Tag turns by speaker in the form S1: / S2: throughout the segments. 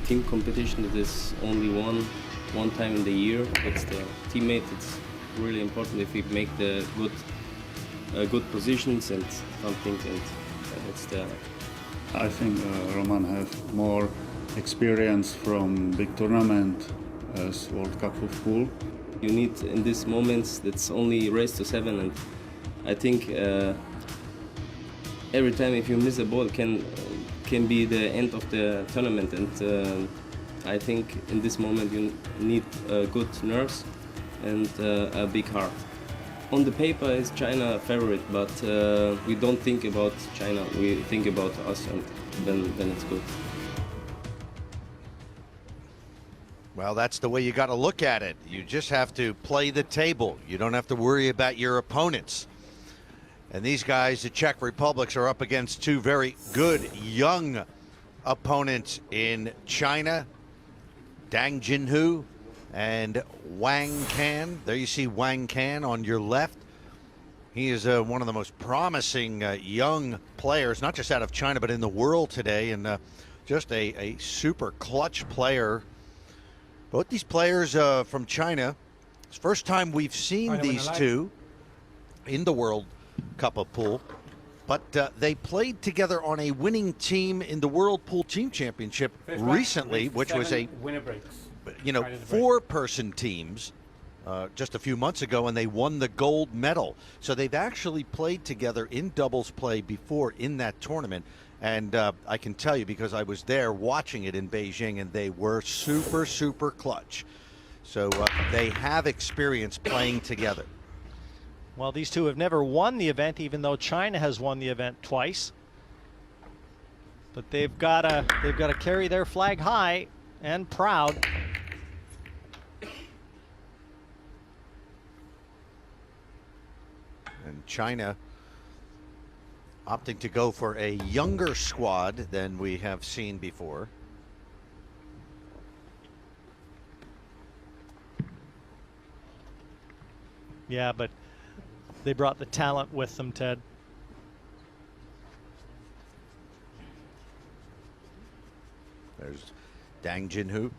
S1: team competition. It is only one time in the year. It's the teammate. It's really important if we make the good positions and something, and it's the.
S2: I think Roman have more experience from big tournament as World Cup of pool.
S1: You need in these moments. That's only race to 7, and I think every time if you miss a ball can be the end of the tournament, and I think in this moment you need good nerves and a big heart. On the paper is China favorite, but we don't think about China, we think about us, and then it's good.
S3: Well, that's the way you got to look at it. You just have to play the table. You don't have to worry about your opponents. And these guys, the Czech Republics, are up against two very good young opponents in China, Dang Jinhu and Wang Can. There you see Wang Can on your left. He is one of the most promising young players, not just out of China, but in the world today, and just a super clutch player. Both these players from China, it's the first time we've seen these two in the World Cup of Pool, but they played together on a winning team in the World Pool Team Championship recently, which was a
S4: winner breaks.
S3: 4-person teams just a few months ago, and they won the gold medal. So they've actually played together in doubles play before in that tournament. And I can tell you, because I was there watching it in Beijing, and they were super, super clutch. So they have experience playing together.
S5: Well, these two have never won the event, even though China has won the event twice. But they've got to carry their flag high and proud.
S3: And China opting to go for a younger squad than we have seen before.
S5: Yeah, but they brought the talent with them, Ted.
S3: There's Dang Jinhu.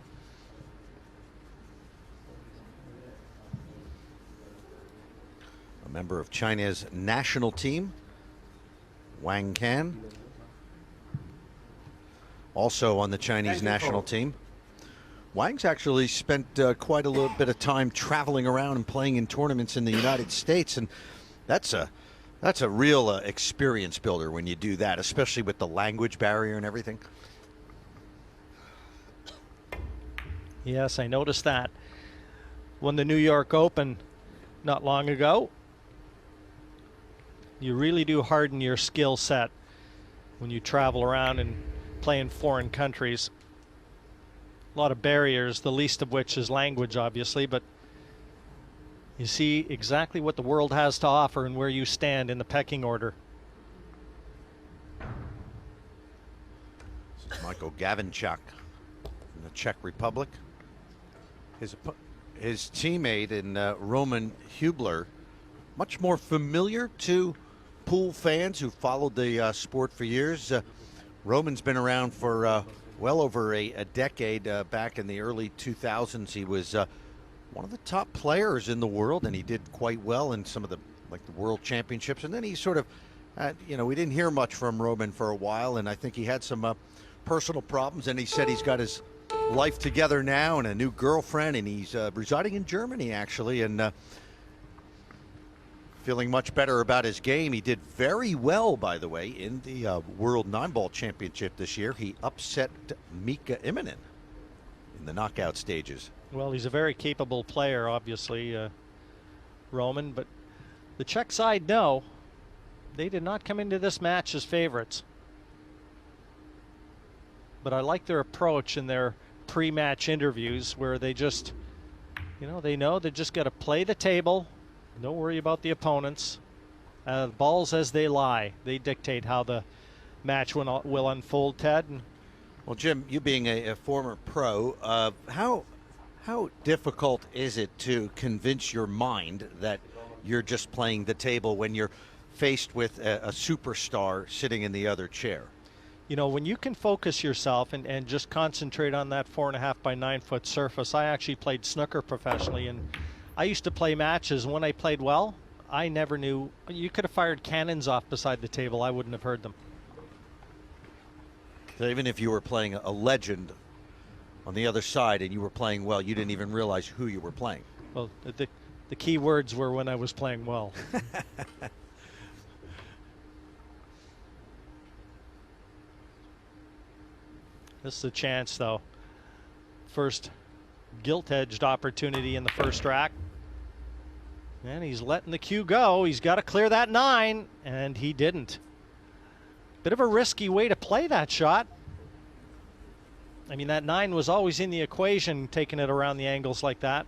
S3: A member of China's national team. Wang Can, also on the Chinese national team. Wang's actually spent quite a little bit of time traveling around and playing in tournaments in the United States, and that's a real experience builder when you do that, especially with the language barrier and everything.
S5: Yes, I noticed that. Won the New York Open not long ago. You really do harden your skill set when you travel around and play in foreign countries. A lot of barriers, the least of which is language, obviously, but you see exactly what the world has to offer and where you stand in the pecking order.
S3: This is Michael Gavinchuk from the Czech Republic. His teammate in Roman Hubler, much more familiar to pool fans who followed the sport for years. Roman's been around for well over a decade. Back in the early 2000s, he was one of the top players in the world, and he did quite well in some of the World Championships. And then he sort of, we didn't hear much from Roman for a while, and I think he had some personal problems. And he said he's got his life together now and a new girlfriend, and he's residing in Germany actually, and feeling much better about his game. He did very well, by the way, in the World 9-Ball Championship this year. He upset Mika Immonen in the knockout stages.
S5: Well, he's a very capable player, obviously, Roman, but the Czech side, no. They did not come into this match as favorites. But I like their approach in their pre-match interviews, where they just, they know they just got to play the table. Don't worry about the opponents. Balls as they lie. They dictate how the match will unfold, Ted.
S3: Well, Jim, you being a former pro, how difficult is it to convince your mind that you're just playing the table when you're faced with a superstar sitting in the other chair?
S5: You know, when you can focus yourself and just concentrate on that 4.5 by 9 foot surface. I actually played snooker professionally, and I used to play matches. When I played well, I never knew. You could have fired cannons off beside the table. I wouldn't have heard them.
S3: So even if you were playing a legend on the other side and you were playing well, you didn't even realize who you were playing.
S5: Well, the key words were when I was playing well. This is a chance, though. First gilt-edged opportunity in the first rack. And he's letting the cue go. He's got to clear that 9, and he didn't. Bit of a risky way to play that shot. I mean, that 9 was always in the equation, taking it around the angles like that.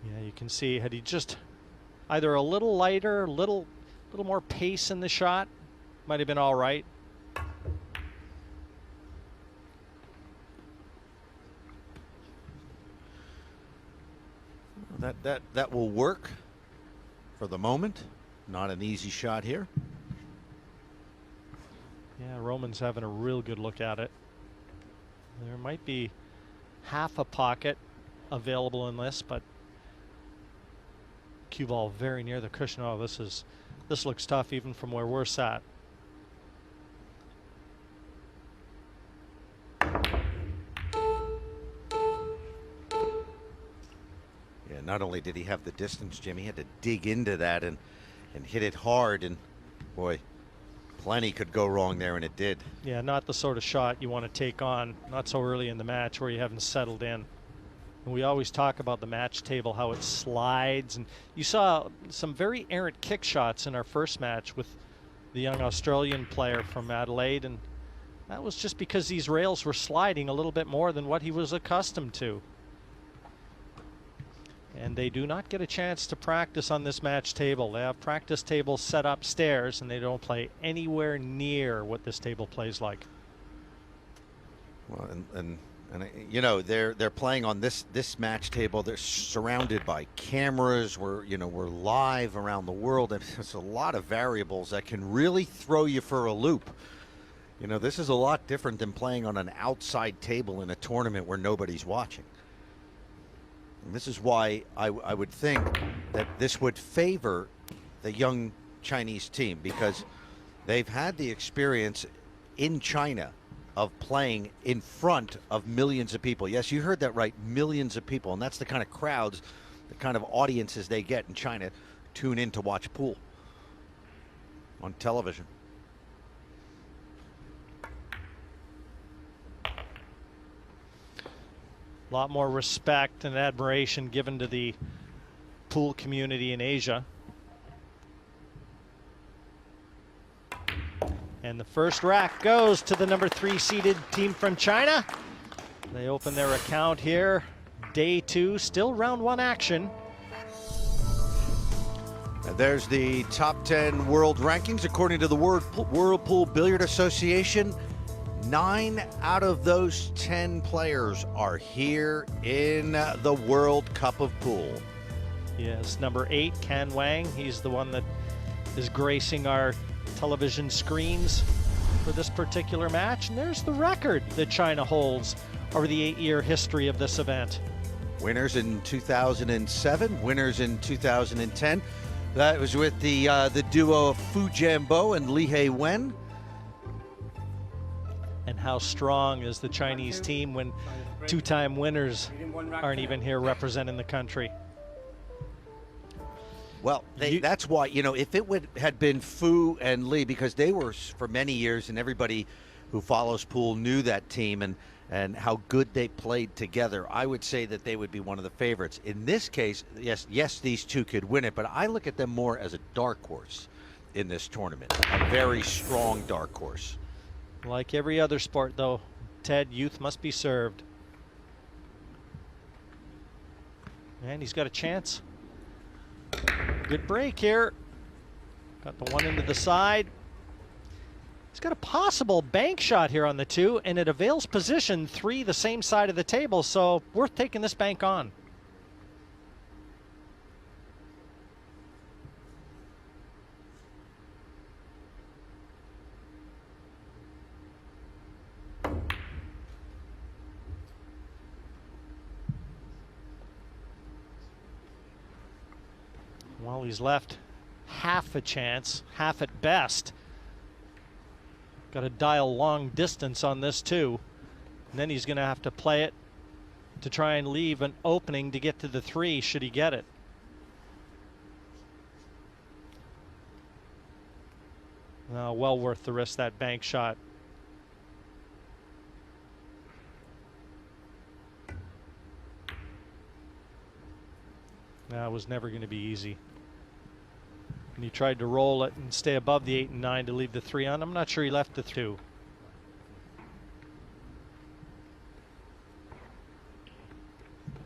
S5: Yeah, you can see, had he just either a little lighter, a little more pace in the shot, might have been all right.
S3: That will work for the moment. Not an easy shot here.
S5: Yeah, Roman's having a real good look at it. There might be half a pocket available in this, but cue ball very near the cushion. Oh, this looks tough even from where we're sat.
S3: Yeah, not only did he have the distance, Jim, he had to dig into that and hit it hard, and boy, plenty could go wrong there, and it did.
S5: Yeah, not the sort of shot you want to take on, not so early in the match where you haven't settled in. And we always talk about the match table, how it slides, and you saw some very errant kick shots in our first match with the young Australian player from Adelaide, and that was just because these rails were sliding a little bit more than what he was accustomed to. And they do not get a chance to practice on this match table. They have practice tables set upstairs, and they don't play anywhere near what this table plays like.
S3: Well, and you know, they're playing on this match table. They're surrounded by cameras. We're live around the world, and there's a lot of variables that can really throw you for a loop. You know, this is a lot different than playing on an outside table in a tournament where nobody's watching. And this is why I would think that this would favor the young Chinese team, because they've had the experience in China of playing in front of millions of people. Yes, you heard that right, millions of people. And that's the kind of crowds, the kind of audiences they get in China tune in to watch pool on television.
S5: A lot more respect and admiration given to the pool community in Asia. And the first rack goes to the number 3 seeded team from China. They open their account here. Day 2, still round 1 action.
S3: And there's the top 10 world rankings according to the World Pool Billiard Association. 9 out of those 10 players are here in the World Cup of Pool.
S5: Yes, number 8, Can Wang. He's the one that is gracing our television screens for this particular match. And there's the record that China holds over the 8-year history of this event.
S3: Winners in 2007, winners in 2010. That was with the duo of Fu Jianbo and Li Hei Wen.
S5: And how strong is the Chinese team when 2-time winners aren't even here representing the country?
S3: Well, that's why, you know, if it had been Fu and Li, because they were for many years, and everybody who follows pool knew that team and how good they played together, I would say that they would be one of the favorites. In this case, yes, these two could win it, but I look at them more as a dark horse in this tournament, a very strong dark horse.
S5: Like every other sport, though, Ted, youth must be served. And he's got a chance. Good break here. Got the one into the side. He's got a possible bank shot here on the 2, and it avails position 3, the same side of the table, so worth taking this bank on. Well, he's left half a chance, half at best. Got to dial long distance on this too. And then he's going to have to play it to try and leave an opening to get to the 3 should he get it. Well worth the risk, that bank shot. That was never going to be easy. And he tried to roll it and stay above the 8 and 9 to leave the 3 on. I'm not sure he left the 2.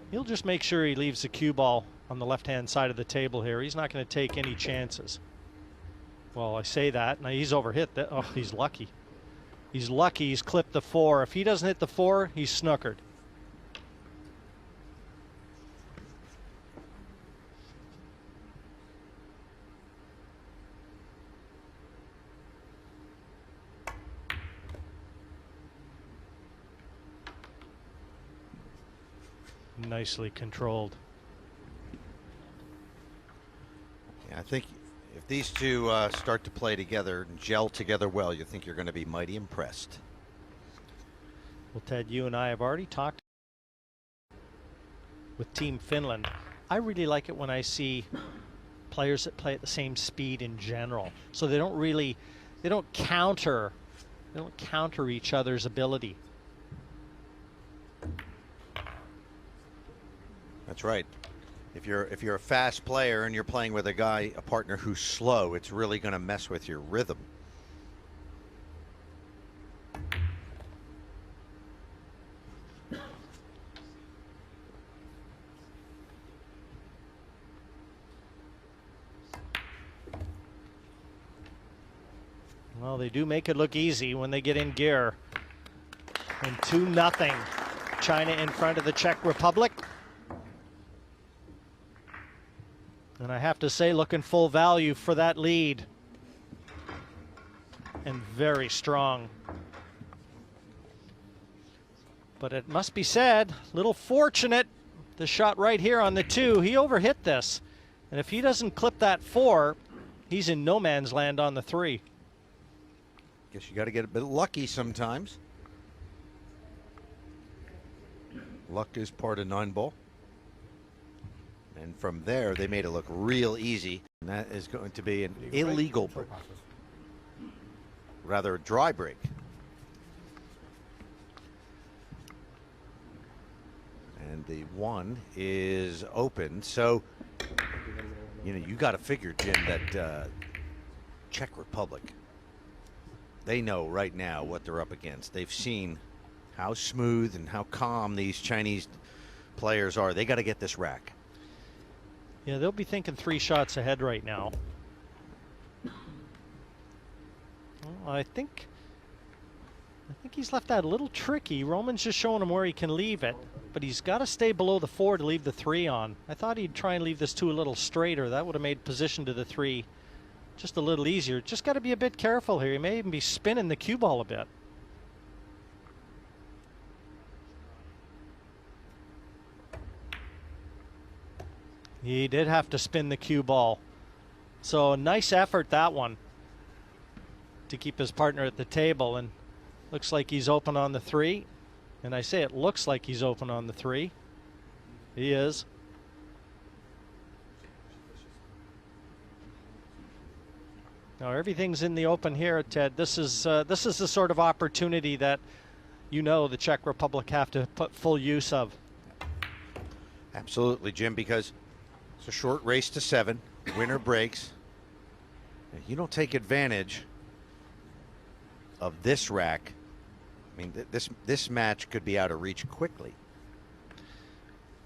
S5: He'll just make sure he leaves the cue ball on the left-hand side of the table here. He's not going to take any chances. Well, I say that. Now he's overhit that. Oh, he's lucky. He's lucky he's clipped the 4. If he doesn't hit the 4, he's snookered. Nicely controlled.
S3: Yeah, I think if these two start to play together and gel together well, you think you're going to be mighty impressed.
S5: Well, Ted, you and I have already talked with Team Finland. I really like it when I see players that play at the same speed in general. So they don't counter each other's ability.
S3: That's right. If you're a fast player and you're playing with a partner who's slow, it's really going to mess with your rhythm.
S5: Well, they do make it look easy when they get in gear. And 2-0. China in front of the Czech Republic. And I have to say, looking full value for that lead. And very strong. But it must be said, little fortunate, the shot right here on the 2. He overhit this. And if he doesn't clip that 4, he's in no man's land on the 3.
S3: Guess you got to get a bit lucky sometimes. Luck is part of 9-ball. And from there, they made it look real easy. And that is going to be an illegal break. Rather a dry break. And the 1 is open. So, you know, you got to figure, Jim, that Czech Republic, they know right now what they're up against. They've seen how smooth and how calm these Chinese players are. They got to get this rack.
S5: Yeah, they'll be thinking 3 shots ahead right now. Well, I think he's left that a little tricky. Roman's just showing him where he can leave it, but he's got to stay below the 4 to leave the 3 on. I thought he'd try and leave this 2 a little straighter. That would have made position to the 3 just a little easier. Just got to be a bit careful here. He may even be spinning the cue ball a bit. He did have to spin the cue ball. So nice effort, that one, to keep his partner at the table. And looks like he's open on the 3. And I say it looks like he's open on the 3. He is. Now everything's in the open here, Ted. This is the sort of opportunity that, you know, the Czech Republic have to put full use of.
S3: Absolutely, Jim, because it's a short race to 7. Winner breaks. If you don't take advantage of this rack, I mean, this match could be out of reach quickly.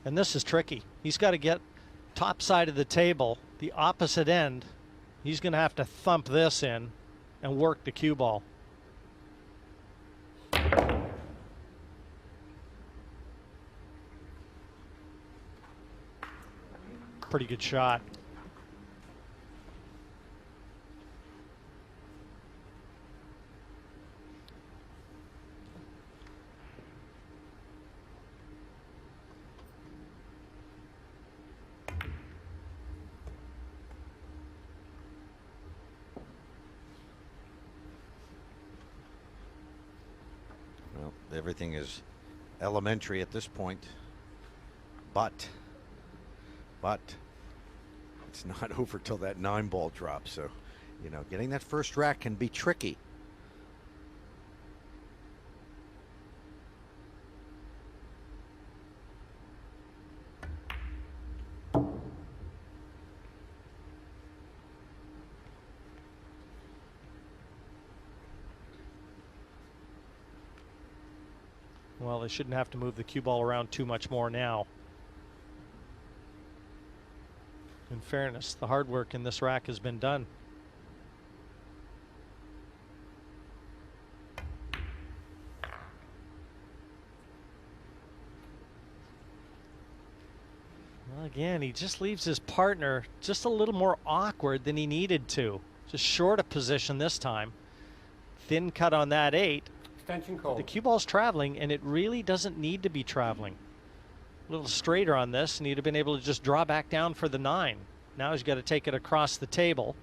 S5: And this is tricky. He's got to get top side of the table, the opposite end. He's going to have to thump this in and work the cue ball. Pretty good shot.
S3: everything is elementary at this point. But it's not over till that 9-ball drops. So, you know, getting that first rack can be tricky.
S5: Well, they shouldn't have to move the cue ball around too much more now. In fairness, the hard work in this rack has been done. Well, again, he just leaves his partner just a little more awkward than he needed to. Just short of position this time. Thin cut on that 8.
S4: Extension call.
S5: The cue ball's traveling, and it really doesn't need to be traveling. A little straighter on this, and he'd have been able to just draw back down for the 9. Now he's got to take it across the table.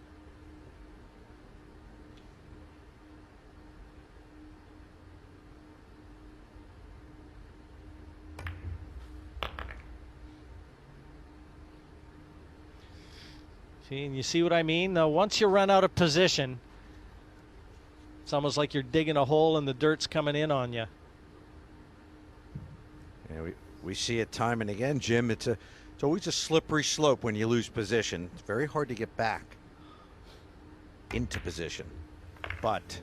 S5: See, and you see what I mean? Now, once you run out of position, it's almost like you're digging a hole and the dirt's coming in on you.
S3: Yeah, we see it time and again, Jim. It's always a slippery slope when you lose position. It's very hard to get back into position. But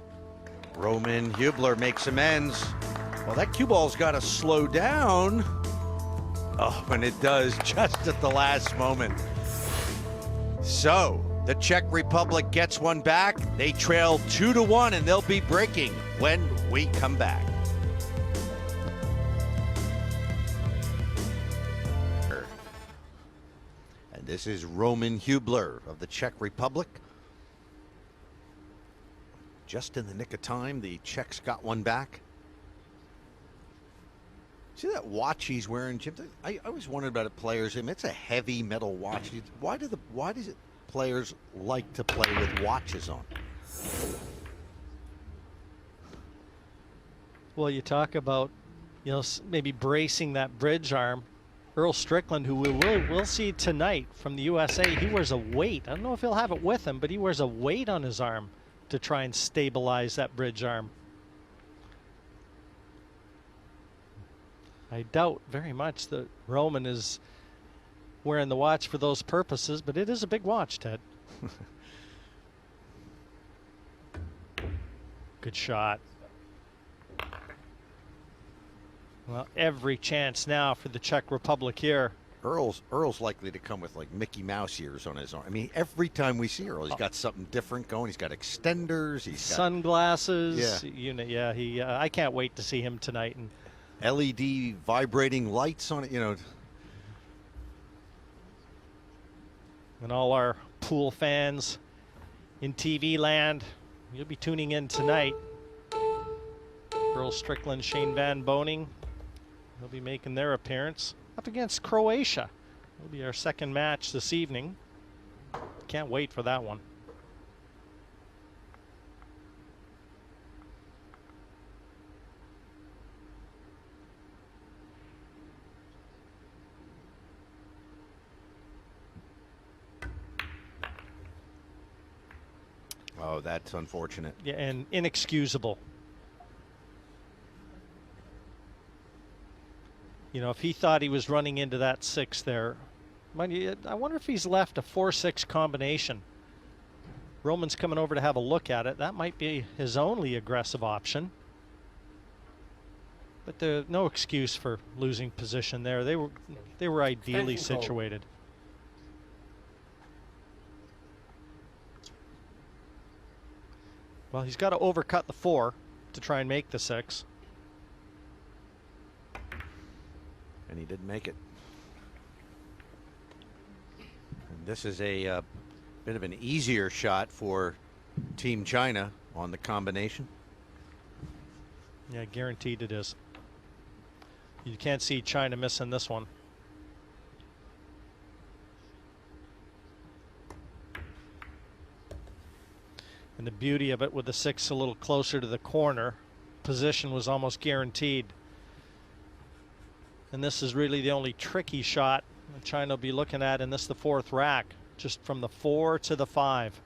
S3: Roman Hubler makes amends. Well, that cue ball's got to slow down. Oh, and it does just at the last moment. So the Czech Republic gets one back. They trail 2-1, and they'll be breaking when we come back. And this is Roman Hubler of the Czech Republic. Just in the nick of time, the Czechs got one back. See that watch he's wearing, Jim? I always wondered about it, players. I mean, it's a heavy metal watch. Why does players like to play with watches on?
S5: Well, you talk about, you know, maybe bracing that bridge arm. Earl Strickland, who we'll see tonight from the USA, he wears a weight. I don't know if he'll have it with him, but he wears a weight on his arm to try and stabilize that bridge arm. I doubt very much that Roman is wearing the watch for those purposes, but it is a big watch, Ted. Good shot. Well, every chance now for the Czech Republic here.
S3: Earl's likely to come with like Mickey Mouse ears on his arm. I mean, every time we see Earl, he's got something different going. He's got extenders. He's got
S5: sunglasses.
S3: Yeah.
S5: You know, yeah. I can't wait to see him tonight. And
S3: LED vibrating lights on it. You know.
S5: And all our pool fans in TV land, you'll be tuning in tonight. Earl Strickland, Shane Van Boning, they'll be making their appearance up against Croatia. It'll be our second match this evening. Can't wait for that one.
S3: Oh, that's unfortunate.
S5: Yeah, and inexcusable. You know, if he thought he was running into that 6 there, I wonder if he's left a 4-6 combination. Roman's coming over to have a look at it. That might be his only aggressive option. But there's no excuse for losing position there. They were ideally situated. Well, he's got to overcut the 4 to try and make the 6.
S3: And he didn't make it. And this is a bit of an easier shot for Team China on the combination.
S5: Yeah, guaranteed it is. You can't see China missing this one. And the beauty of it with the 6 a little closer to the corner, position was almost guaranteed. And this is really the only tricky shot China will be looking at in this, the fourth rack, just from the 4 to the 5.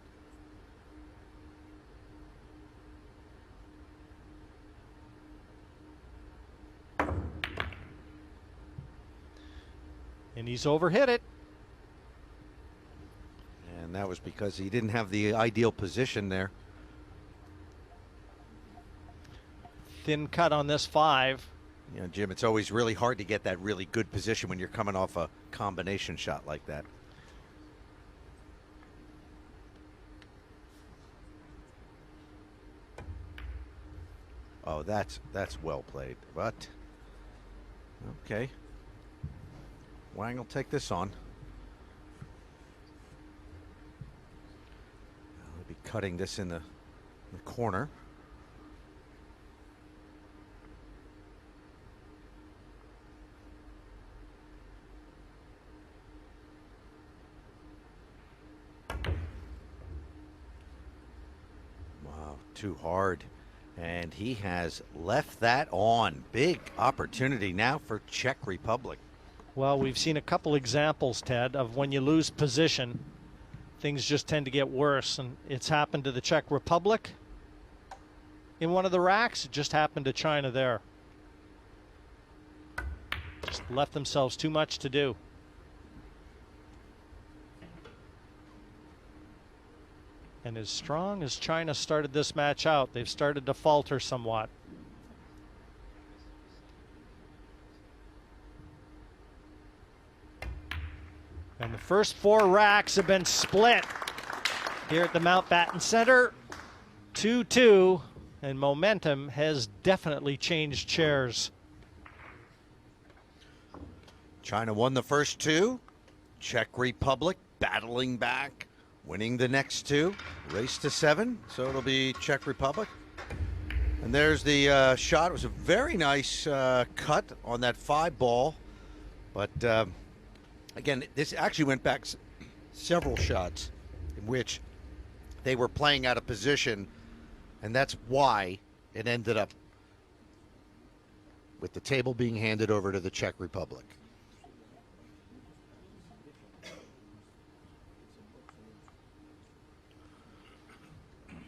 S5: And he's overhit it.
S3: And that was because he didn't have the ideal position there.
S5: Thin cut on this 5.
S3: You know, Jim, it's always really hard to get that really good position when you're coming off a combination shot like that. Oh, that's well played, but okay. Wang will take this on. He'll be cutting this in the corner. Wow, too hard. And he has left that on. Big opportunity now for Czech Republic.
S5: Well, we've seen a couple examples, Ted, of when you lose position, things just tend to get worse. And it's happened to the Czech Republic in one of the racks. It just happened to China there. Just left themselves too much to do. And as strong as China started this match out, they've started to falter somewhat. And the first 4 racks have been split here at the Mountbatten Center. 2-2, and momentum has definitely changed chairs.
S3: China won the first 2. Czech Republic battling back, winning the next 2. Race to 7, so it'll be Czech Republic. And there's the shot. It was a very nice cut on that 5 ball. But again, this actually went back several shots in which they were playing out of position, and that's why it ended up with the table being handed over to the Czech Republic.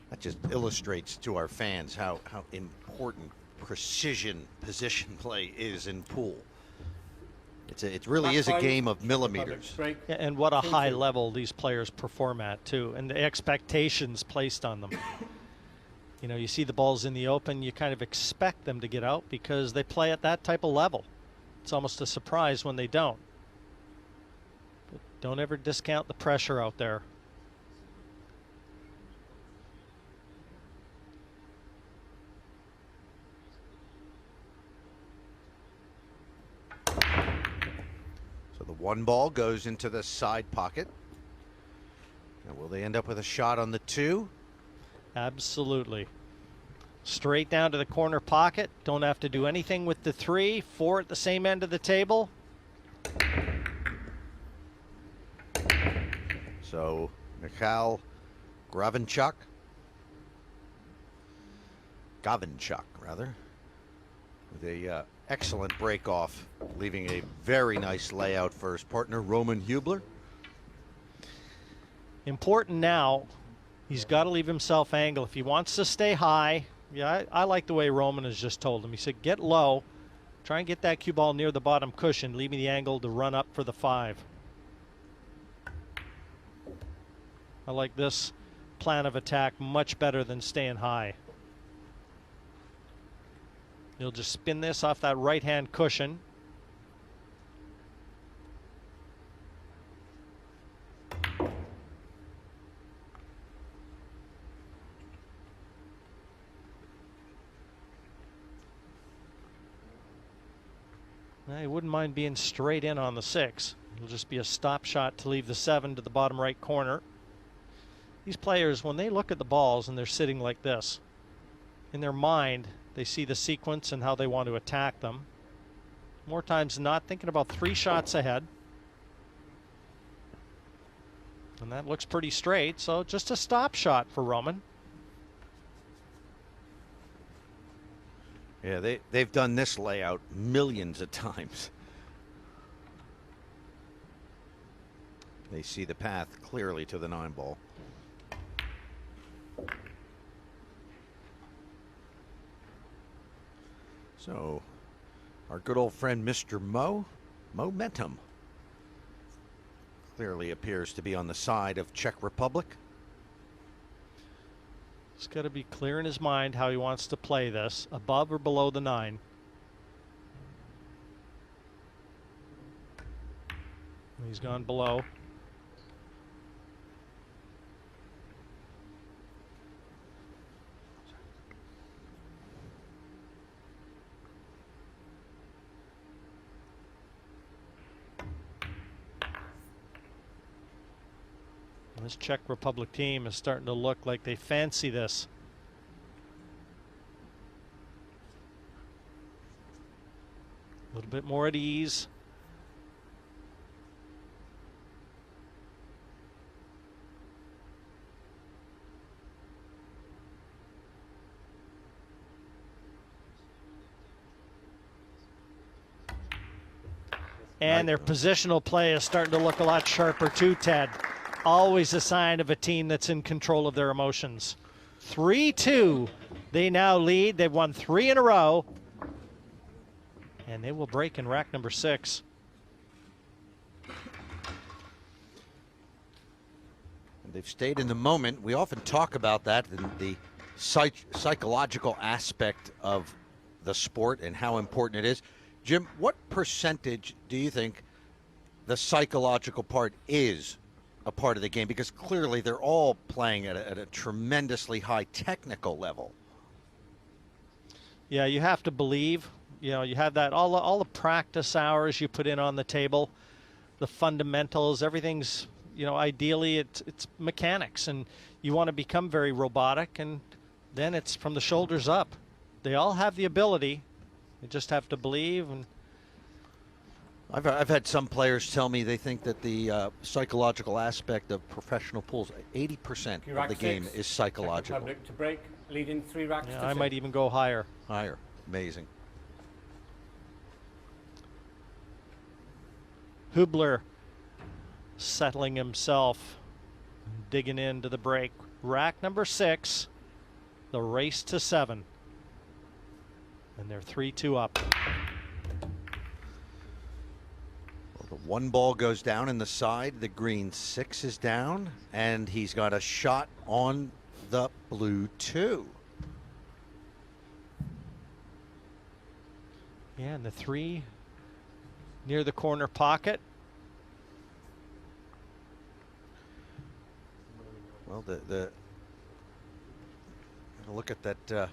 S3: That just illustrates to our fans how important precision position play is in pool. It really is a game of millimeters.
S5: And what a high level these players perform at, too, and the expectations placed on them. You know, you see the balls in the open, you kind of expect them to get out because they play at that type of level. It's almost a surprise when they don't. But don't ever discount the pressure out there.
S3: So the 1 ball goes into the side pocket. Now, will they end up with a shot on the 2?
S5: Absolutely. Straight down to the corner pocket. Don't have to do anything with the 3. 4 at the same end of the table.
S3: So Mikhail Gavinchuk, with a excellent break off, leaving a very nice layout for his partner, Roman Hubler.
S5: Important now, he's got to leave himself angle. If he wants to stay high, yeah, I like the way Roman has just told him. He said, get low, try and get that cue ball near the bottom cushion, leaving the angle to run up for the 5. I like this plan of attack much better than staying high. You'll just spin this off that right-hand cushion. I wouldn't mind being straight in on the 6. It'll just be a stop shot to leave the 7 to the bottom right corner. These players, when they look at the balls and they're sitting like this, in their mind, they see the sequence and how they want to attack them. More times than not, thinking about 3 shots ahead. And that looks pretty straight, so just a stop shot for Roman.
S3: Yeah, they've done this layout millions of times. They see the path clearly to the 9-ball. So, our good old friend Mr. Momentum clearly appears to be on the side of Czech Republic.
S5: He's got to be clear in his mind how he wants to play this, above or below the 9. He's gone below. This Czech Republic team is starting to look like they fancy this. A little bit more at ease. And their positional play is starting to look a lot sharper too, Ted. Always a sign of a team that's in control of their emotions. 3-2. They now lead. They've won 3 in a row. And they will break in rack number 6.
S3: They've stayed in the moment. We often talk about that, the psychological aspect of the sport and how important it is. Jim, what percentage do you think the psychological part is a part of the game? Because clearly they're all playing at a tremendously high technical level.
S5: Yeah, you have to believe. You know, you have that, all the practice hours you put in on the table, the fundamentals, everything's, you know, ideally it's mechanics, and you want to become very robotic, and then it's from the shoulders up. They all have the ability. You just have to believe. And
S3: I've had some players tell me they think that the psychological aspect of professional pools, 80% of the game is psychological.
S4: To break, leading 3 racks.
S5: Yeah, I might even go higher.
S3: Higher. Amazing.
S5: Hubler settling himself, digging into the break. Rack number 6, the race to 7. And they're 3-2 up.
S3: Well, the 1 ball goes down in the side. The green 6 is down, and he's got a shot on the blue 2.
S5: Yeah, and the 3 near the corner pocket.
S3: Well, look at that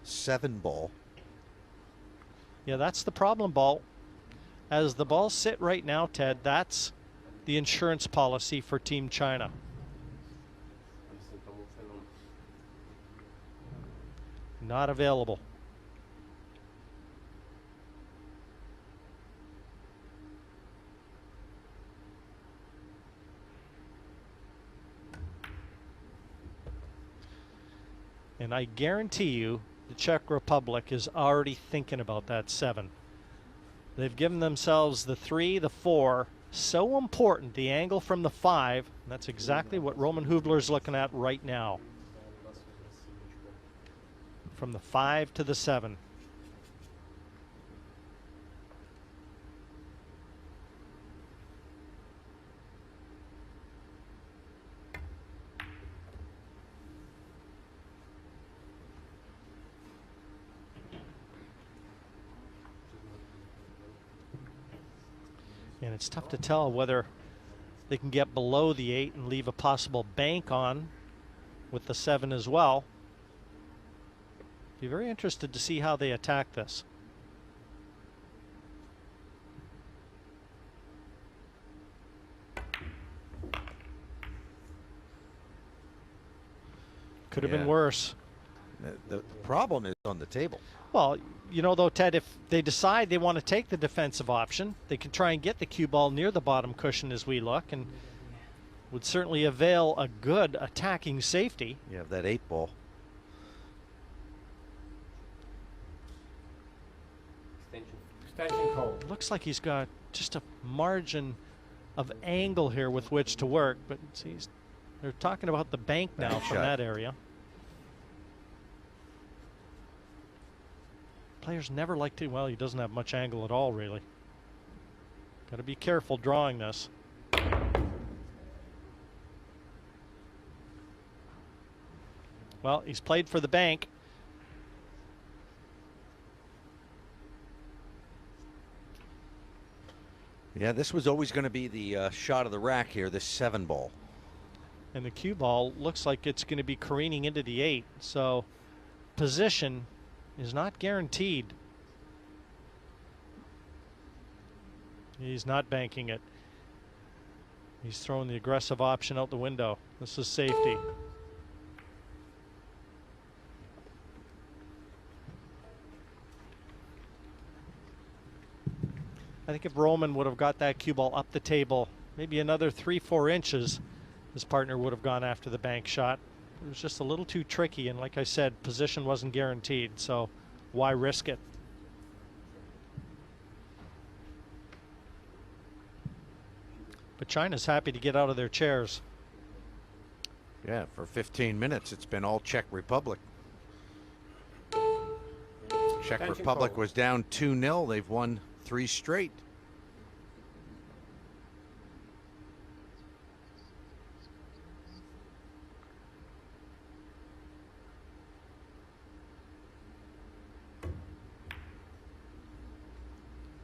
S3: 7 ball.
S5: Yeah, that's the problem ball. As the balls sit right now, Ted, that's the insurance policy for Team China. Not available. And I guarantee you the Czech Republic is already thinking about that 7. They've given themselves the 3, the 4. So important, the angle from the 5. And that's exactly what Roman Hubler is looking at right now. From the 5 to the 7. And it's tough to tell whether they can get below the 8 and leave a possible bank on with the 7 as well. Be very interested to see how they attack this. Could have been worse.
S3: The problem is on the table.
S5: Well, you know, though, Ted, if they decide they want to take the defensive option, they can try and get the cue ball near the bottom cushion as we look, and would certainly avail a good attacking safety.
S3: You have that 8 ball.
S4: Extension call.
S5: Looks like he's got just a margin of angle here with which to work, but they're talking about the bank now
S3: Bank
S5: from
S3: shot.
S5: that area. Players never like to, well, he doesn't have much angle at all, really. Got to be careful drawing this. Well, he's played for the bank.
S3: Yeah, this was always going to be the shot of the rack here, this 7 ball.
S5: And the cue ball looks like it's going to be careening into the 8. So position is not guaranteed. He's not banking it. He's throwing the aggressive option out the window. This is safety. I think if Roman would have got that cue ball up the table, maybe another 3-4 inches, his partner would have gone after the bank shot. It was just a little too tricky, and like I said, position wasn't guaranteed, so why risk it? But China's happy to get out of their chairs.
S3: Yeah, for 15 minutes, it's been all Czech Republic. Czech
S4: Extension
S3: Republic
S4: call.
S3: was down 2-0. They've won 3 straight.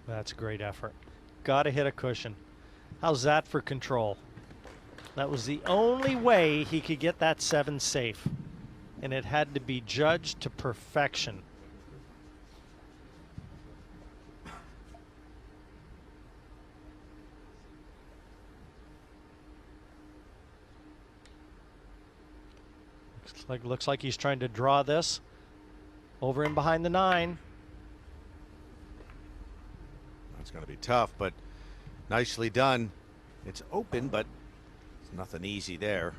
S5: That's a great effort. Got to hit a cushion. How's that for control? That was the only way he could get that 7 safe. And it had to be judged to perfection. Looks like he's trying to draw this over and behind the 9.
S3: That's going to be tough, but nicely done. It's open, but it's nothing easy there.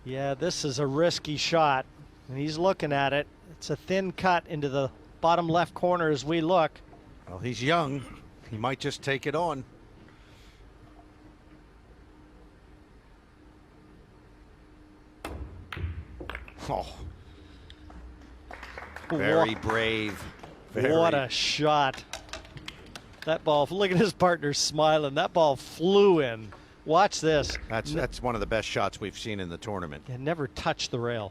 S5: Yeah, this is a risky shot, and he's looking at it. It's a thin cut into the bottom left corner as we look.
S3: Well, he's young. He might just take it on. Oh. Very brave.
S5: What a shot. That ball, look at his partner smiling. That ball flew in. Watch this.
S3: That's one of the best shots we've seen in the tournament.
S5: It never touched the rail.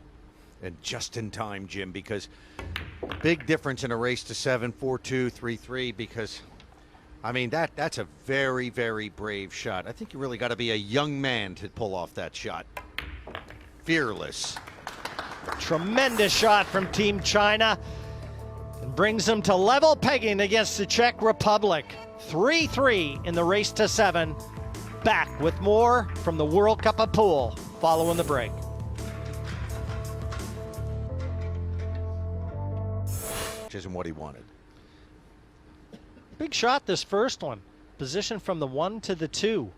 S3: And just in time, Jim, because big difference in a race to 7, 4-2, 3-3, because, I mean, that's a very, very brave shot. I think you really got to be a young man to pull off that shot. Fearless.
S5: Tremendous shot from Team China. And brings them to level pegging against the Czech Republic. 3-3 in the race to 7. Back with more from the World Cup of Pool following the break.
S3: Which isn't what he wanted.
S5: Big shot, this first one. Position from the 1 to the 2.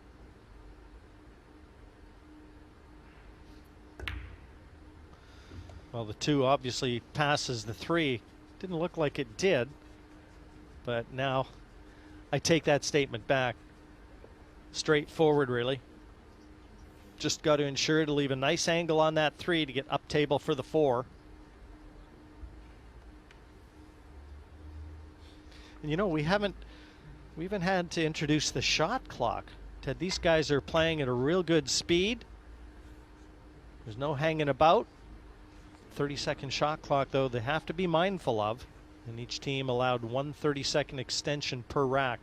S5: Well, the 2 obviously passes the 3. Didn't look like it did, but now I take that statement back. Straightforward, really. Just got to ensure to leave a nice angle on that 3 to get up table for the 4. And you know, we haven't had to introduce the shot clock. Ted, these guys are playing at a real good speed. There's no hanging about. 30-second shot clock, though, they have to be mindful of. And each team allowed 1 30-second extension per rack.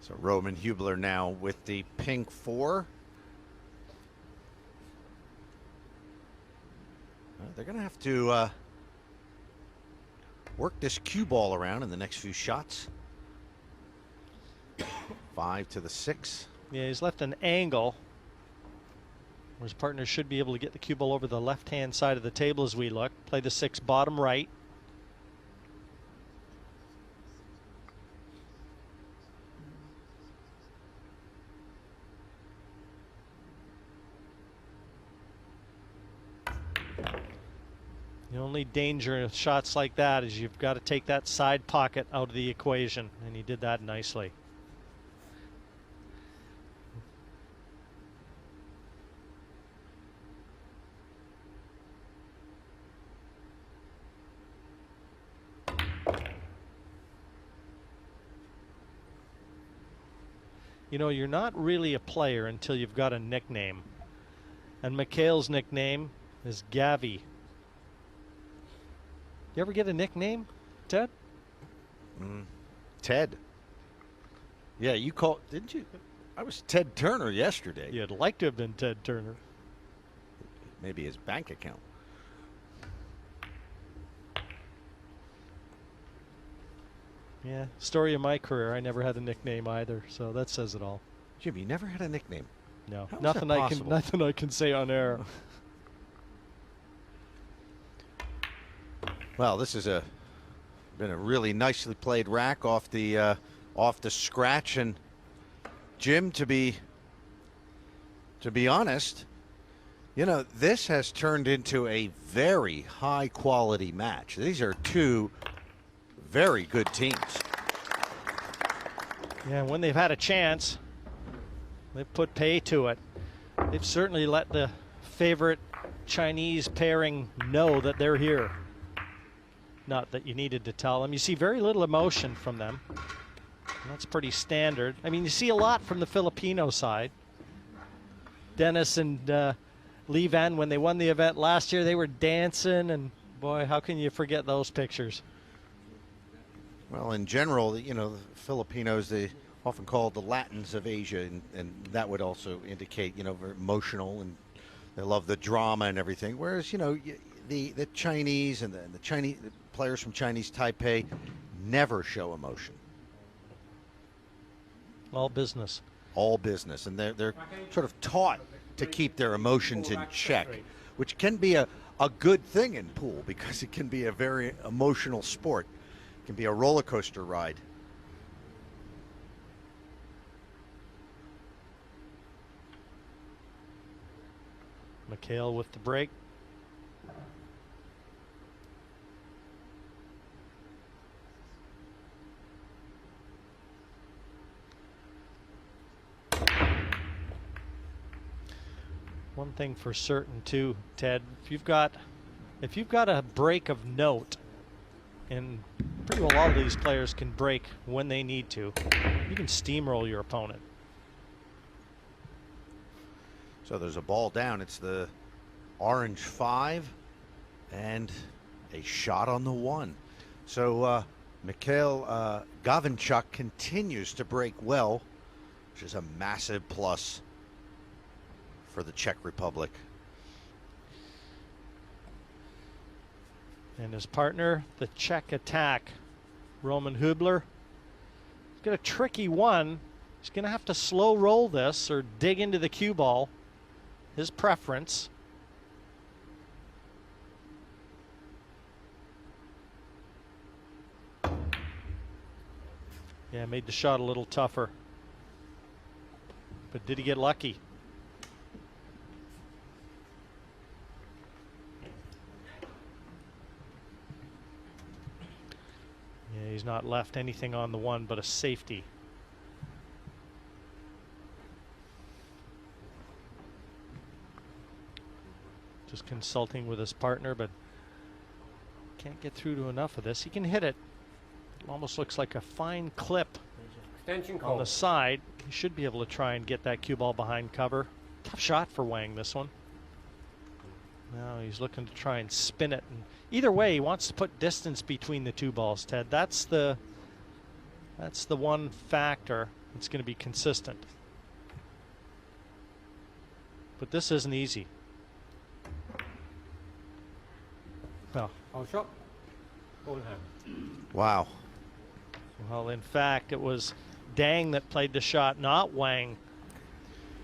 S3: So Roman Hubler now with the pink 4. They're going to have to work this cue ball around in the next few shots. 5 to the 6.
S5: Yeah, he's left an angle where his partner should be able to get the cue ball over the left-hand side of the table as we look. Play the 6 bottom right. The only danger of shots like that is you've got to take that side pocket out of the equation, and he did that nicely. You know, you're not really a player until you've got a nickname. And Mikhail's nickname is Gavi. You ever get a nickname, Ted?
S3: Ted. Yeah, you called, didn't you? I was Ted Turner yesterday.
S5: You'd like to have been Ted Turner.
S3: Maybe his bank account.
S5: Yeah, story of my career. I never had a nickname either, so that says it all.
S3: Jim, you never had a nickname.
S5: No,
S3: How is
S5: nothing
S3: that
S5: I can
S3: possible?
S5: nothing I can say on air.
S3: Well, this has been a really nicely played rack off the scratch, and Jim, to be honest, you know, this has turned into a very high quality match. These are two very good teams.
S5: Yeah, when they've had a chance, they've put pay to it. They've certainly let the favorite Chinese pairing know that they're here. Not that you needed to tell them. You see very little emotion from them. And that's pretty standard. I mean, you see a lot from the Filipino side. Dennis and Lee Van, when they won the event last year, they were dancing, and boy, how can you forget those pictures?
S3: Well, in general, you know, the Filipinos, they often called the Latins of Asia, and that would also indicate, you know, very emotional, and they love the drama and everything. Whereas, you know, the Chinese and the Chinese players from Chinese Taipei never show emotion.
S5: All business.
S3: All business, and they're sort of taught to keep their emotions in check, which can be a good thing in pool because it can be a very emotional sport. It can be a roller coaster ride.
S5: Mikhail with the break. One thing for certain too, Ted, if you've got a break of note, and pretty well all of these players can break when they need to, you can steamroll your opponent.
S3: So there's a ball down. It's the orange 5 and a shot on the 1. So Mikhail Gavinchuk continues to break well, which is a massive plus for the Czech Republic.
S5: And his partner, the Czech attack, Roman Hubler. He's got a tricky one. He's going to have to slow roll this or dig into the cue ball. His preference. Yeah, made the shot a little tougher. But did he get lucky? Yeah, he's not left anything on the 1 but a safety. Just consulting with his partner, but can't get through to enough of this. He can hit it. Almost looks like a fine clip
S4: Extension
S5: on
S4: call.
S5: the side. He should be able to try and get that cue ball behind cover. Tough shot for Wang, this one. Now he's looking to try and spin it. And either way, he wants to put distance between the two balls, Ted. That's the one factor that's going to be consistent. But this isn't easy. Well,
S4: Foul shot. Ball in hand.
S3: Wow.
S5: well, in fact, it was Dang that played the shot, not Wang.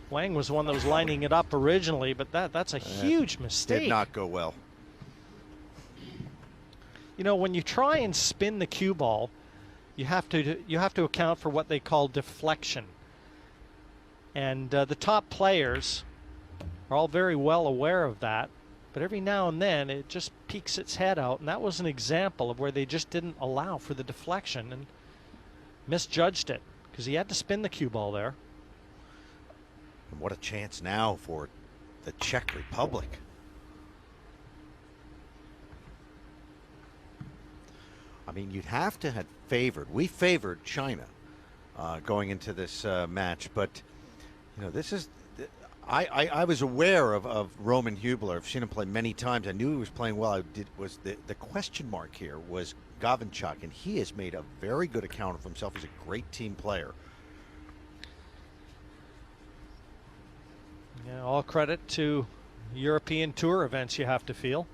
S5: Wang was the one that was lining it up originally, but that's a huge mistake.
S3: Did not go well.
S5: You know, when you try and spin the cue ball, you have to account for what they call deflection. And the top players are all very well aware of that, but every now and then it just peeks its head out, and that was an example of where they just didn't allow for the deflection and misjudged it, because he had to spin the cue ball there.
S3: And what a chance now for the Czech Republic. I mean, you'd have to have we favored China going into this match, but you know, this is, I was aware of Roman Hubler. I've seen him play many times. I knew he was playing well. The question mark here was Gavinchuk, and he has made a very good account of himself. He's a great team player.
S5: Yeah, all credit to European Tour events, you have to feel.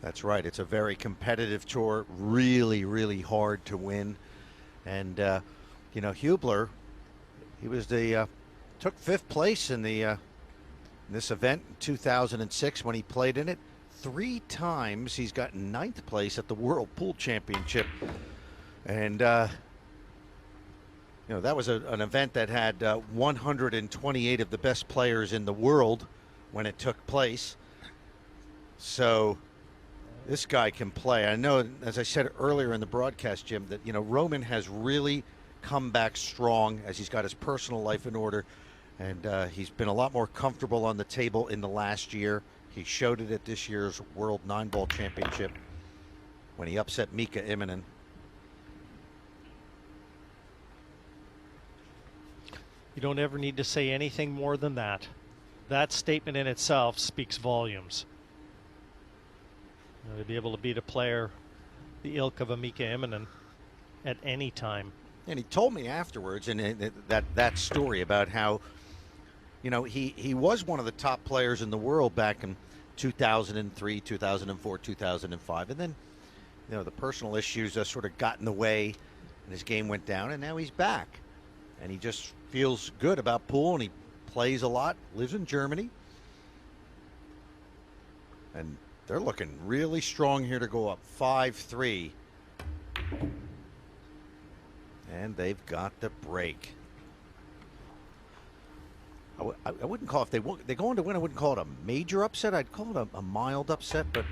S3: That's right. It's a very competitive tour, really, really hard to win. And, you know, Hubler, he was took 5th place in this event in 2006 when he played in it. 3 times he's gotten 9th place at the World Pool Championship. And, you know, that was an event that had 128 of the best players in the world when it took place. So this guy can play. I know, as I said earlier in the broadcast, Jim, that, you know, Roman has really come back strong as he's got his personal life in order. And he's been a lot more comfortable on the table in the last year. He showed it at this year's World 9-Ball Championship when he upset Mika Immonen.
S5: You don't ever need to say anything more than that. That statement in itself speaks volumes. You know, to be able to beat a player the ilk of a Mika Immonen at any time.
S3: And he told me afterwards, and that story about how, you know, he was one of the top players in the world back in 2003, 2004, 2005. And then, you know, the personal issues sort of got in the way and his game went down, and now he's back. And he just feels good about pool, and he plays a lot, lives in Germany. And they're looking really strong here to go up 5-3. And they've got the break. I wouldn't call it, if they go on to win, I wouldn't call it a major upset. I'd call it a mild upset, but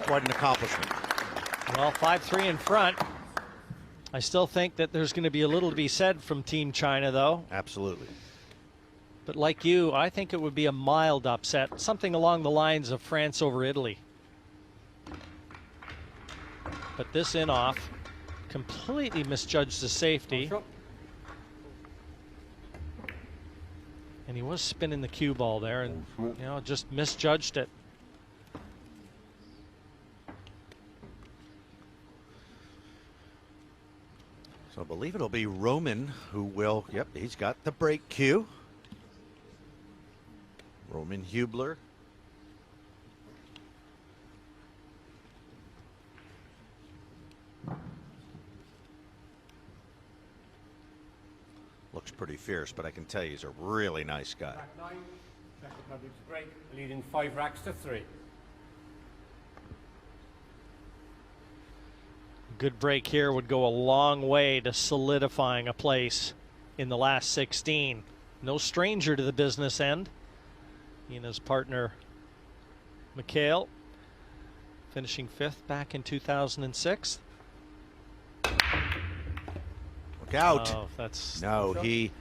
S3: quite an accomplishment.
S5: Well, 5-3 in front. I still think that there's going to be a little to be said from Team China, though.
S3: Absolutely.
S5: But like you, I think it would be a mild upset, something along the lines of France over Italy. But this in-off completely misjudged the safety. And he was spinning the cue ball there and, you know, just misjudged it.
S3: So I believe it'll be Roman who will, yep, he's got the break cue. Roman Hubler. Looks pretty fierce, but I can tell you he's a really nice guy.
S4: Rack 9, Czech Republic's break, leading 5 racks to 3.
S5: Good break here would go a long way to solidifying a place in the last 16. No stranger to the business end. He and his partner, Mikhail, finishing 5th back in 2006.
S3: Look out.
S5: Oh, that's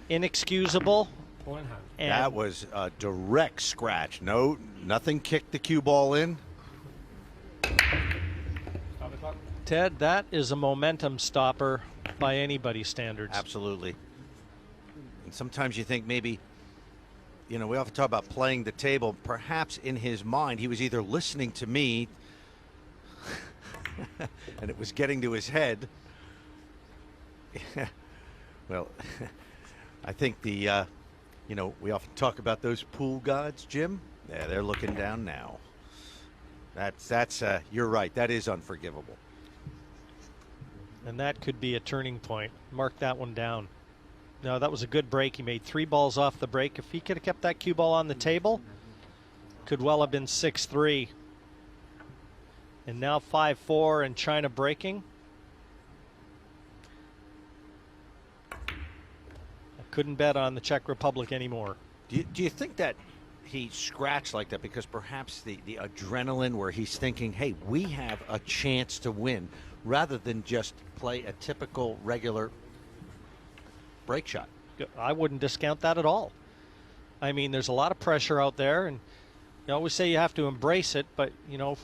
S3: inexcusable.
S5: And
S3: that was a direct scratch. No, nothing kicked the cue ball in.
S5: Ted, that is a momentum stopper by anybody's standards.
S3: Absolutely. And sometimes you think maybe, you know, we often talk about playing the table. Perhaps in his mind, he was either listening to me and it was getting to his head. Well, I think the, you know, we often talk about those pool gods, Jim. Yeah, they're looking down now. That's you're right. That is unforgivable.
S5: And that could be a turning point. Mark that one down. No, that was a good break. He made 3 balls off the break. If he could have kept that cue ball on the table, could well have been 6-3. And now 5-4 and China breaking. I couldn't bet on the Czech Republic anymore.
S3: Do you think that he scratched like that because perhaps the adrenaline where he's thinking, hey, we have a chance to win, rather than just play a typical regular break shot?
S5: I wouldn't discount that at all. I mean, there's a lot of pressure out there, and you always say you have to embrace it, but, you know,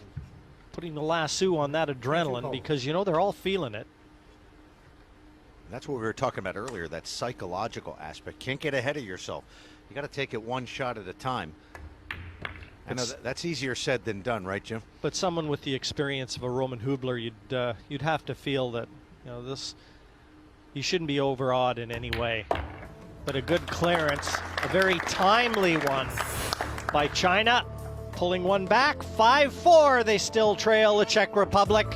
S5: putting the lasso on that adrenaline, because, you know, they're all feeling it.
S3: That's what we were talking about earlier, that psychological aspect. Can't get ahead of yourself. You got to take it one shot at a time. I know that's easier said than done, right, Jim?
S5: But someone with the experience of a Roman Hubler, you'd have to feel that, you know, he shouldn't be overawed in any way. But a good clearance, a very timely one by China, pulling one back. 5-4, they still trail the Czech Republic,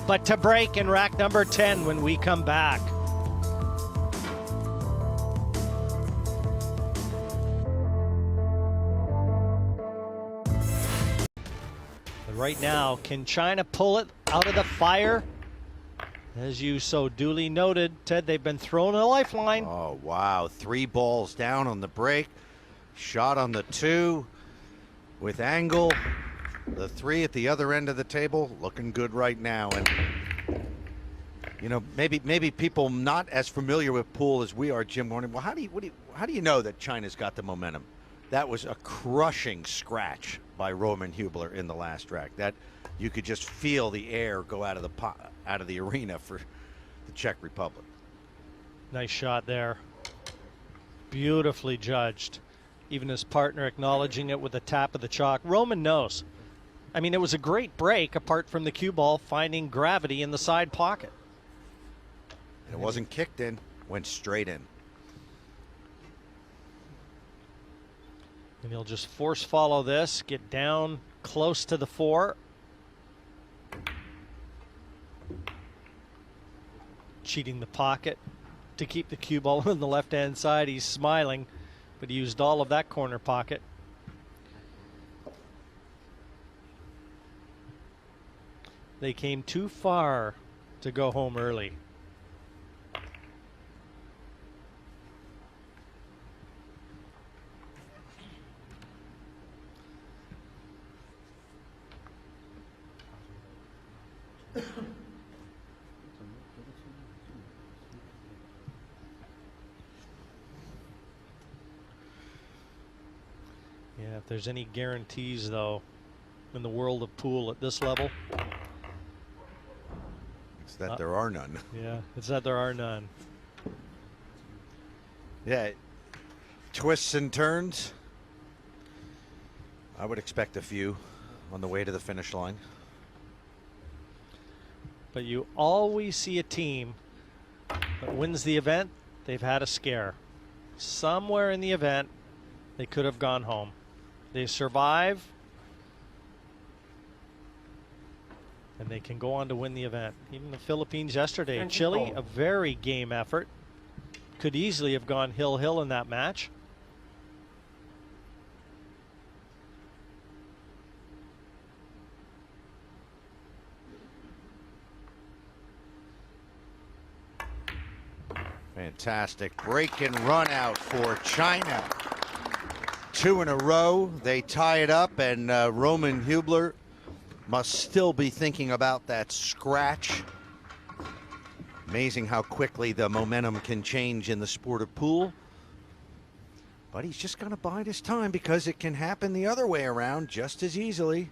S5: but to break in rack number 10 when we come back. Right now, can China pull it out of the fire? As you so duly noted, Ted, they've been thrown a lifeline.
S3: Oh, wow. 3 balls down on the break. Shot on the 2 with angle. The 3 at the other end of the table, looking good right now. And, you know, maybe people not as familiar with pool as we are, Jim, wondering, well, how do you know that China's got the momentum? That was a crushing scratch by Roman Hubler in the last rack. That you could just feel the air go out of the arena for the Czech Republic.
S5: Nice shot there. Beautifully judged. Even his partner acknowledging it with a tap of the chalk. Roman knows. I mean, it was a great break apart from the cue ball finding gravity in the side pocket.
S3: It wasn't kicked in, went straight in.
S5: And he'll just force follow this, get down close to the 4. Cheating the pocket to keep the cue ball on the left-hand side. He's smiling, but he used all of that corner pocket. They came too far to go home early. Yeah, if there's any guarantees, though, in the world of pool at this level,
S3: it's that there are none.
S5: Yeah, it's that there are none.
S3: Yeah, twists and turns. I would expect a few on the way to the finish line.
S5: But you always see a team that wins the event, they've had a scare. Somewhere in the event, they could have gone home. They survive, and they can go on to win the event. Even the Philippines yesterday. Chile, a very game effort. Could easily have gone hill in that match.
S3: Fantastic break and run out for China. 2 in a row. They tie it up, and Roman Hubler must still be thinking about that scratch. Amazing how quickly the momentum can change in the sport of pool. But he's just going to bide his time because it can happen the other way around just as easily.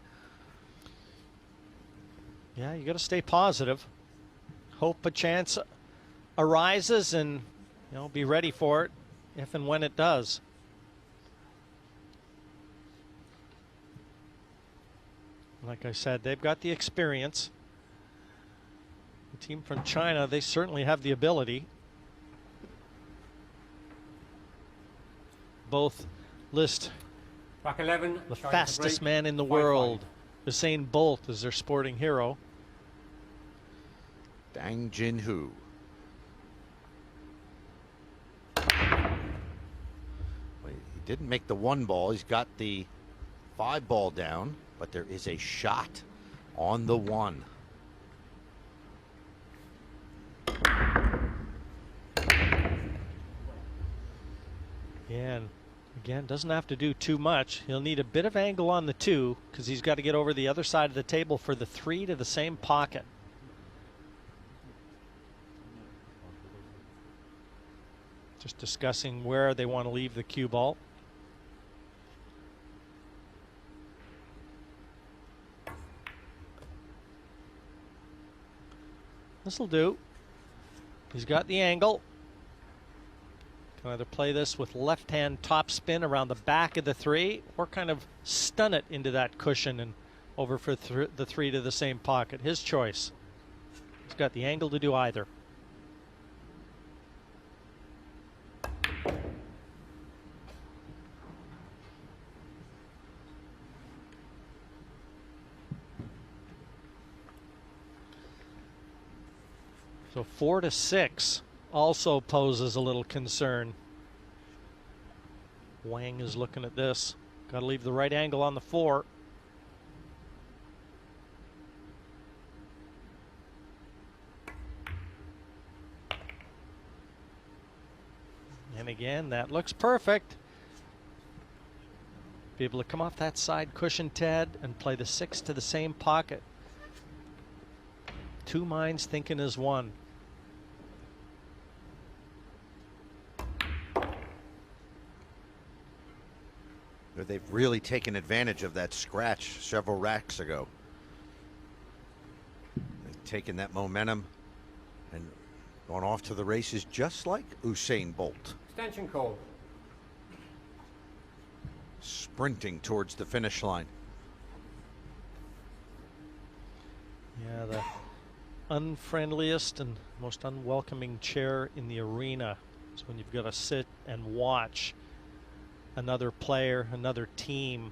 S5: Yeah, you got to stay positive. Hope a chance arises, and you know, be ready for it if and when it does. Like I said, they've got the experience. The team from China, they certainly have the ability. Both list
S4: Rack 11,
S5: the
S4: China
S5: fastest
S4: break,
S5: man in the
S4: 5-5.
S5: world, Usain Bolt, is their sporting hero.
S3: Dang Jinhu. He didn't make the 1 ball. He's got the 5 ball down, but there is a shot on the 1.
S5: Yeah, and again, doesn't have to do too much. He'll need a bit of angle on the 2 because he's got to get over the other side of the table for the 3 to the same pocket. Just discussing where they want to leave the cue ball. This'll do. He's got the angle. Can either play this with left-hand topspin around the back of the 3 or kind of stun it into that cushion and over for the 3 to the same pocket. His choice. He's got the angle to do either. So 4 to 6 also poses a little concern. Wang is looking at this. Got to leave the right angle on the 4. And again, that looks perfect. Be able to come off that side cushion, Ted, and play the 6 to the same pocket. 2 minds thinking as one.
S3: They've really taken advantage of that scratch several racks ago. They've taken that momentum and gone off to the races just like Usain Bolt.
S4: Extension call.
S3: Sprinting towards the finish line.
S5: Yeah, the unfriendliest and most unwelcoming chair in the arena is when you've got to sit and watch another player, another team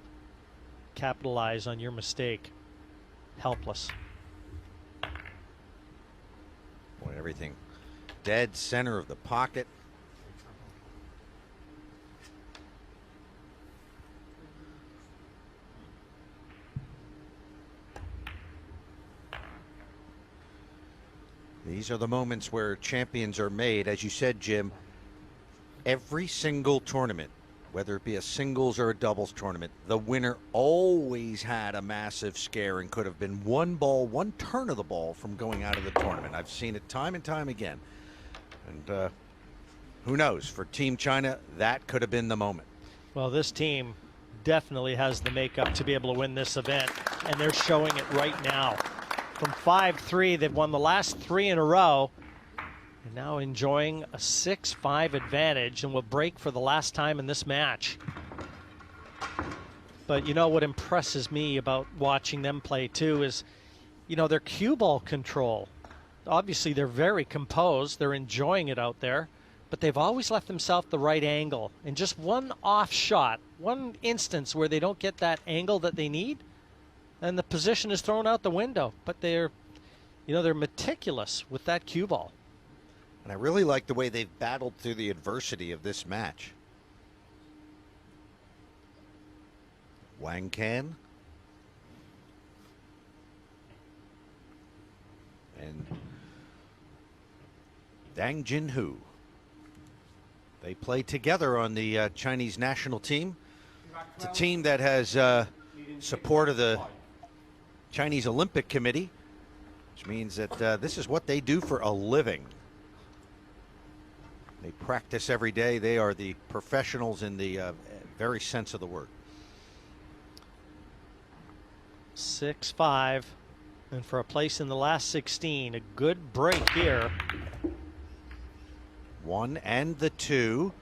S5: capitalize on your mistake. Helpless.
S3: Boy, everything dead center of the pocket. These are the moments where champions are made. As you said, Jim, every single tournament, whether it be a singles or a doubles tournament, the winner always had a massive scare and could have been 1 ball, 1 turn of the ball from going out of the tournament. I've seen it time and time again. And who knows, for Team China, that could have been the moment.
S5: Well, this team definitely has the makeup to be able to win this event, and they're showing it right now. From 5-3, they've won the last 3 in a row, and now enjoying a 6-5 advantage, and will break for the last time in this match. But you know what impresses me about watching them play too is, you know, their cue ball control. Obviously, they're very composed. They're enjoying it out there, but they've always left themselves the right angle. And just one off shot, one instance where they don't get that angle that they need, and the position is thrown out the window. But they're, you know, they're meticulous with that cue ball.
S3: And I really like the way they've battled through the adversity of this match. Wang Can. And Dang Jinhu. They play together on the Chinese national team. It's a team that has support of the Chinese Olympic Committee, which means that this is what they do for a living. They practice every day. They are the professionals in the very sense of the word.
S5: 6-5, and for a place in the last 16, a good break here.
S3: 1 and the 2,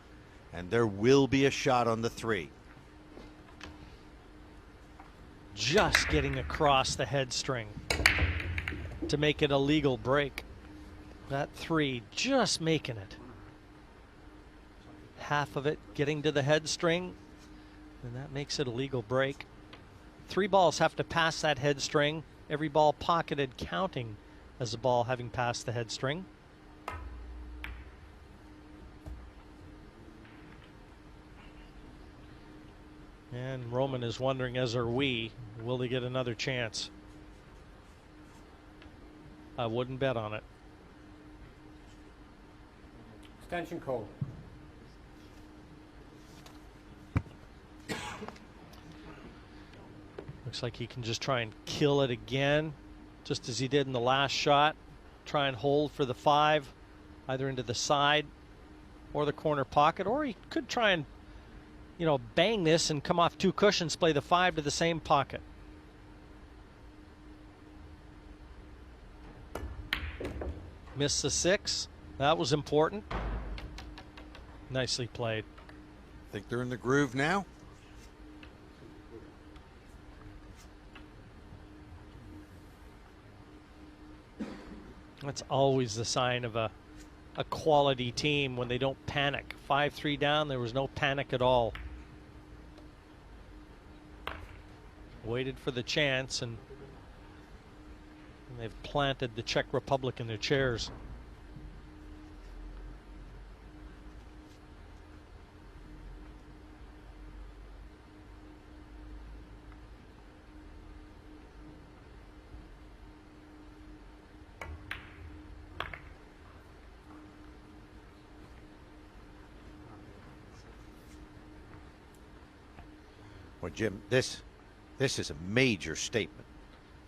S3: and there will be a shot on the 3.
S5: Just getting across the head string to make it a legal break. That 3 just making it. Half of it getting to the head string, and that makes it a legal break. 3 balls have to pass that head string. Every ball pocketed counting as the ball having passed the head string. And Roman is wondering, as are we, will they get another chance? I wouldn't bet on it.
S4: Extension call.
S5: Looks like he can just try and kill it again, just as he did in the last shot. Try and hold for the 5, either into the side or the corner pocket, or he could try and, you know, bang this and come off 2 cushions, play the 5 to the same pocket. Miss the 6. That was important. Nicely played.
S3: Think they're in the groove now?
S5: That's always the sign of a quality team when they don't panic. 5-3 down, there was no panic at all. Waited for the chance, and they've planted the Czech Republic in their chairs.
S3: Well, Jim, this is a major statement.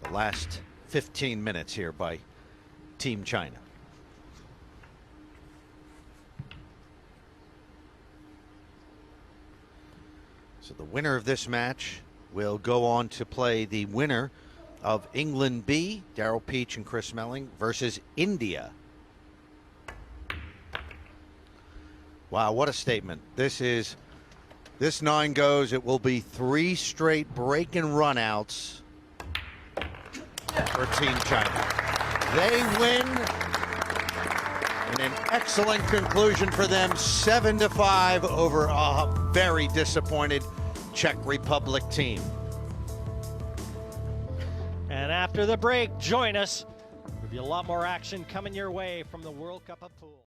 S3: The last 15 minutes here by Team China. So the winner of this match will go on to play the winner of England B, Darryl Peach and Chris Melling, versus India. Wow, what a statement. This 9 goes, it will be 3 straight break and run outs for Team China. They win in an excellent conclusion for them, 7-5 over a very disappointed Czech Republic team.
S5: And after the break, join us. There'll be a lot more action coming your way from the World Cup of Pool.